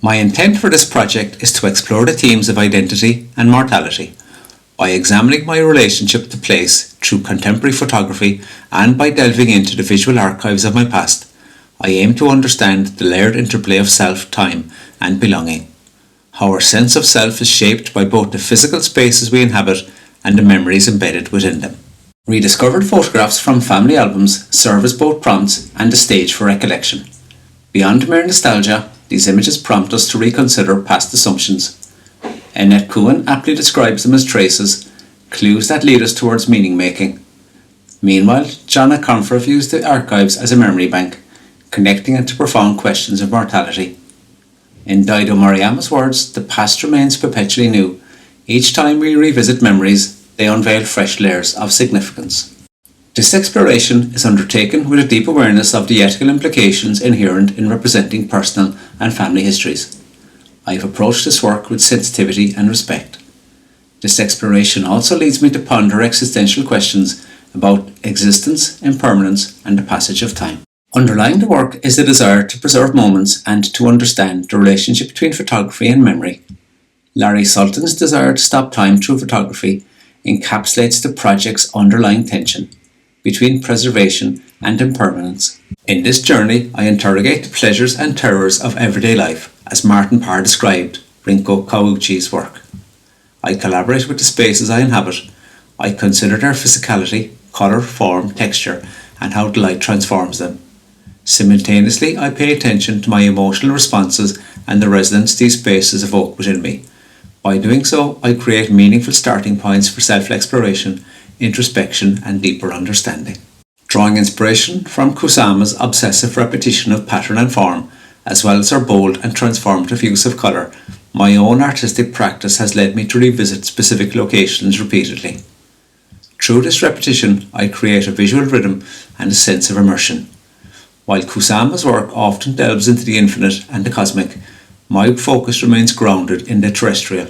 My intent for this project is to explore the themes of identity and mortality by examining my relationship to place through contemporary photography and by delving into the visual archives of my past. I aim to understand the layered interplay of self, time and belonging, how our sense of self is shaped by both the physical spaces we inhabit and the memories embedded within them. Rediscovered photographs from family albums serve as both prompts and a stage for recollection. Beyond mere nostalgia, these images prompt us to reconsider past assumptions. Annette Cohen aptly describes them as traces, clues that lead us towards meaning making. Meanwhile, John Aconfer views the archives as a memory bank, connecting into profound questions of mortality. In Dido Moriyama's words, the past remains perpetually new. Each time we revisit memories, they unveil fresh layers of significance. This exploration is undertaken with a deep awareness of the ethical implications inherent in representing personal and family histories. I have approached this work with sensitivity and respect. This exploration also leads me to ponder existential questions about existence, impermanence, and the passage of time. Underlying the work is the desire to preserve moments and to understand the relationship between photography and memory. Larry Sultan's desire to stop time through photography encapsulates the project's underlying tension between preservation and impermanence. In this journey, I interrogate the pleasures and terrors of everyday life, as Martin Parr described Rinko Kawauchi's work. I collaborate with the spaces I inhabit. I consider their physicality, colour, form, texture, and how the light transforms them. Simultaneously, I pay attention to my emotional responses and the resonance these spaces evoke within me. By doing so, I create meaningful starting points for self-exploration, introspection, and deeper understanding. Drawing inspiration from Kusama's obsessive repetition of pattern and form, as well as her bold and transformative use of colour, my own artistic practice has led me to revisit specific locations repeatedly. Through this repetition, I create a visual rhythm and a sense of immersion. While Kusama's work often delves into the infinite and the cosmic, my focus remains grounded in the terrestrial,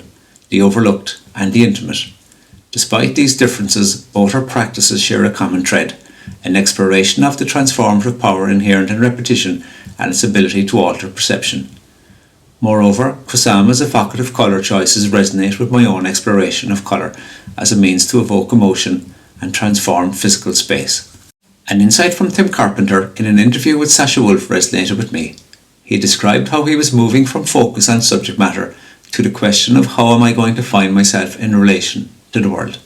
the overlooked, and the intimate. Despite these differences, both our practices share a common thread, an exploration of the transformative power inherent in repetition and its ability to alter perception. Moreover, Kusama's evocative colour choices resonate with my own exploration of colour as a means to evoke emotion and transform physical space. An insight from Tim Carpenter in an interview with Sasha Wolf resonated with me. He described how he was moving from focus on subject matter to the question of how am I going to find myself in relation to the world.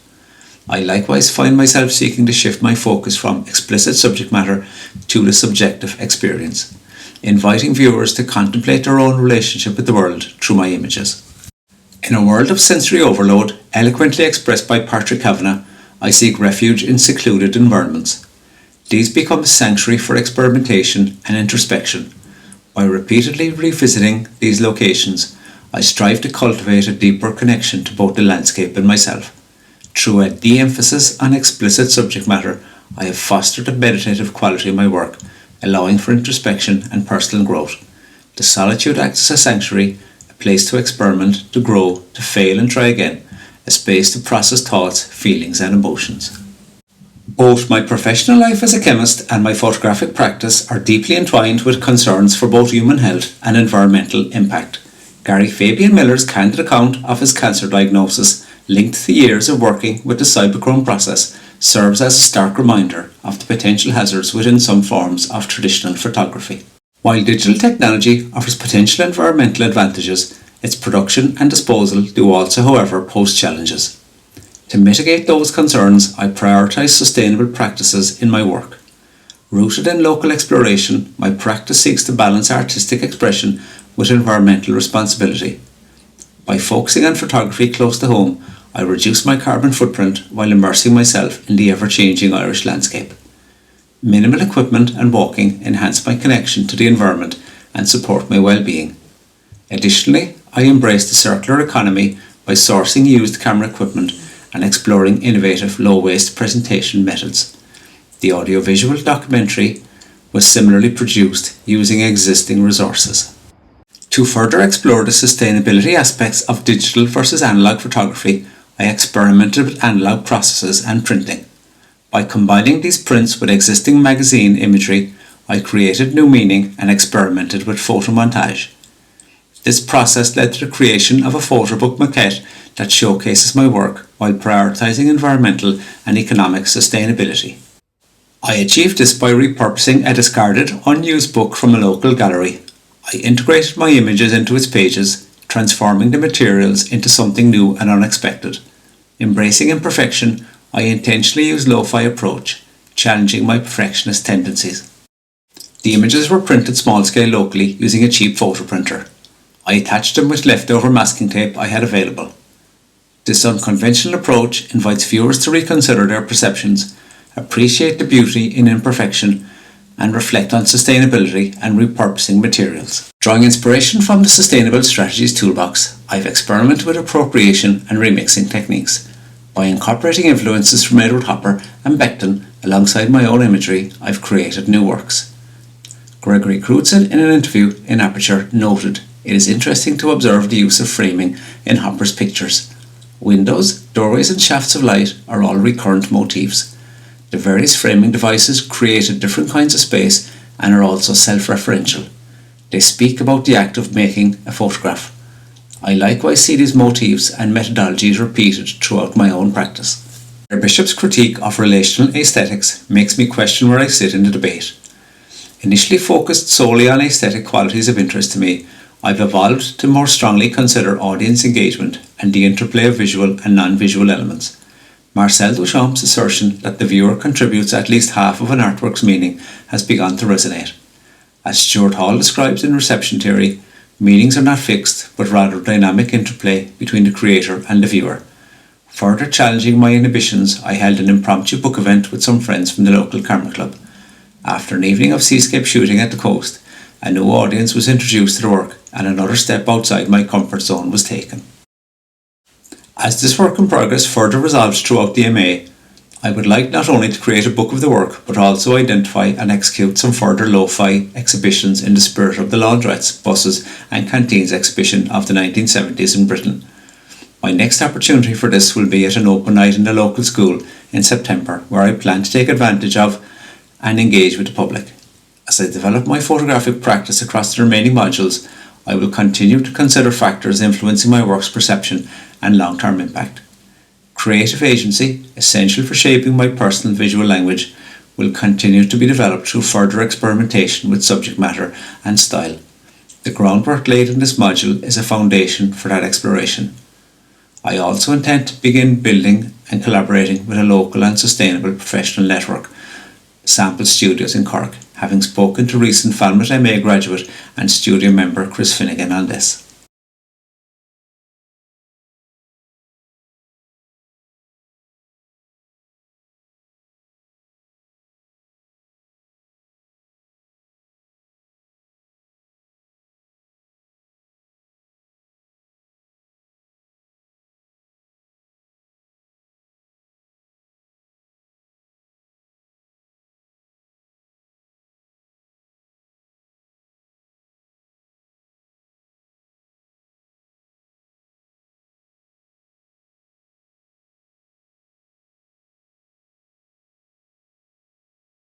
I likewise find myself seeking to shift my focus from explicit subject matter to the subjective experience, inviting viewers to contemplate their own relationship with the world through my images. In a world of sensory overload, eloquently expressed by Patrick Kavanagh, I seek refuge in secluded environments. These become a sanctuary for experimentation and introspection. By repeatedly revisiting these locations, I strive to cultivate a deeper connection to both the landscape and myself. Through a de-emphasis on explicit subject matter, I have fostered a meditative quality in my work, allowing for introspection and personal growth. The solitude acts as a sanctuary, a place to experiment, to grow, to fail and try again, a space to process thoughts, feelings and emotions. Both my professional life as a chemist and my photographic practice are deeply entwined with concerns for both human health and environmental impact. Gary Fabian Miller's candid account of his cancer diagnosis, linked to years of working with the cyberchrome process, serves as a stark reminder of the potential hazards within some forms of traditional photography. While digital technology offers potential environmental advantages, its production and disposal do also, however, pose challenges. To mitigate those concerns, I prioritise sustainable practices in my work. Rooted in local exploration, my practice seeks to balance artistic expression with environmental responsibility. By focusing on photography close to home, I reduce my carbon footprint while immersing myself in the ever-changing Irish landscape. Minimal equipment and walking enhance my connection to the environment and support my well-being. Additionally, I embrace the circular economy by sourcing used camera equipment and exploring innovative low-waste presentation methods. The audiovisual documentary was similarly produced using existing resources. To further explore the sustainability aspects of digital versus analog photography, I experimented with analog processes and printing. By combining these prints with existing magazine imagery, I created new meaning and experimented with photomontage. This process led to the creation of a photo book maquette that showcases my work while prioritising environmental and economic sustainability. I achieved this by repurposing a discarded, unused book from a local gallery. I integrated my images into its pages, transforming the materials into something new and unexpected. Embracing imperfection, I intentionally used lo-fi approach, challenging my perfectionist tendencies. The images were printed small-scale locally using a cheap photo printer. I attached them with leftover masking tape I had available. This unconventional approach invites viewers to reconsider their perceptions, appreciate the beauty in imperfection, and reflect on sustainability and repurposing materials. Drawing inspiration from the Sustainable Strategies Toolbox, I've experimented with appropriation and remixing techniques. By incorporating influences from Edward Hopper and Becton alongside my own imagery, I've created new works. Gregory Crutzen, in an interview in Aperture, noted, "It is interesting to observe the use of framing in Hopper's pictures. Windows, doorways and shafts of light are all recurrent motifs. The various framing devices created different kinds of space and are also self-referential. They speak about the act of making a photograph. I likewise see these motifs and methodologies repeated throughout my own practice." Bishop's critique of relational aesthetics makes me question where I sit in the debate. Initially focused solely on aesthetic qualities of interest to me, I've evolved to more strongly consider audience engagement and the interplay of visual and non-visual elements. Marcel Duchamp's assertion that the viewer contributes at least half of an artwork's meaning has begun to resonate. As Stuart Hall describes in Reception Theory, meanings are not fixed, but rather dynamic interplay between the creator and the viewer. Further challenging my inhibitions, I held an impromptu book event with some friends from the local camera club. After an evening of seascape shooting at the coast, a new audience was introduced to the work and another step outside my comfort zone was taken. As this work in progress further resolves throughout the MA, I would like not only to create a book of the work, but also identify and execute some further lo-fi exhibitions in the spirit of the laundrettes, buses and canteens exhibition of the 1970s in Britain. My next opportunity for this will be at an open night in the local school in September, where I plan to take advantage of and engage with the public. As I develop my photographic practice across the remaining modules, I will continue to consider factors influencing my work's perception and long-term impact. Creative agency, essential for shaping my personal visual language, will continue to be developed through further experimentation with subject matter and style. The groundwork laid in this module is a foundation for that exploration. I also intend to begin building and collaborating with a local and sustainable professional network, Sample Studios in Cork, having spoken to recent Falmouth MA graduate and studio member Chris Finnegan on this.